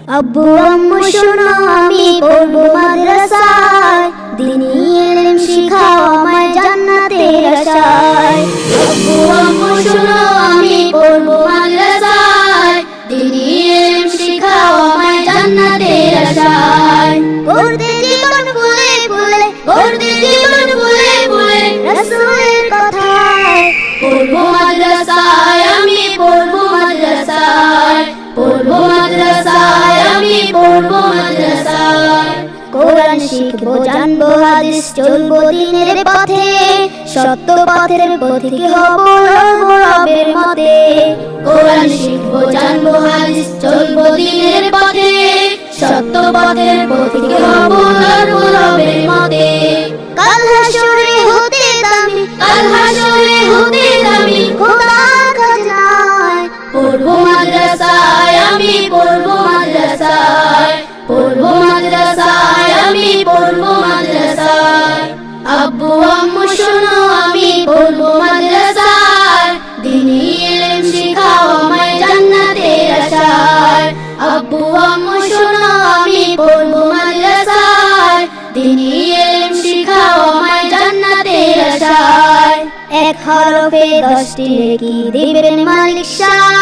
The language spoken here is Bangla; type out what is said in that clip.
আব্বু আম্মু শোনো আমি পড়বো মাদ্রাসায়, দ্বীনি ইলম শিখাও আমায় জান্নাতের আশায়। আব্বু আম্মু শোনো আমি পড়বো মাদ্রাসায়, দ্বীনি ইলম শিখাও আমায় জান্নাতের আশায়। পড়তে জীবন ফুলে ফুলে, পড়তে জীবন ফুলে ফুলে রাসূলের কথায়। পড়বো মাদ্রাসায় আমি পড়বো মাদ্রাসায়, পড়বো মাদ্রাসায় আমি পড়বো মাদ্রাসায়। কোরআন শিখবো জানবো হাদিস চলবো দ্বীনের পথে, সত্য পথের পথিক হবো লড়বো রবের মতে। কোরআন শিখবো জানবো হাদিস চলবো দ্বীনের পথে, সত্য পথের পথিক হবো লড়বো রবের মতে। কাল হাসরে হতে দামি, কাল হাসরে হতে দামি খোদার খাজনায়। পড়বো মাদ্রাসায় আমি পড়বো মাদ্রাসায়, পড়বো মাদ্রাসায় আমি পড়বো মাদ্রাসায়। আব্বু আম্মু শোনো আমি পড়বো মাদ্রাসায়, দ্বীনি ইলম শিখাও আমায় জান্নাতের আশায়। আব্বু আম্মু শোনো আমি পড়বো মাদ্রাসায়, দ্বীনি ইলম শিখাও আমায় জান্নাতের আশায়। এক হরফে 10টি নেকি দিবেন মালিক শাহ।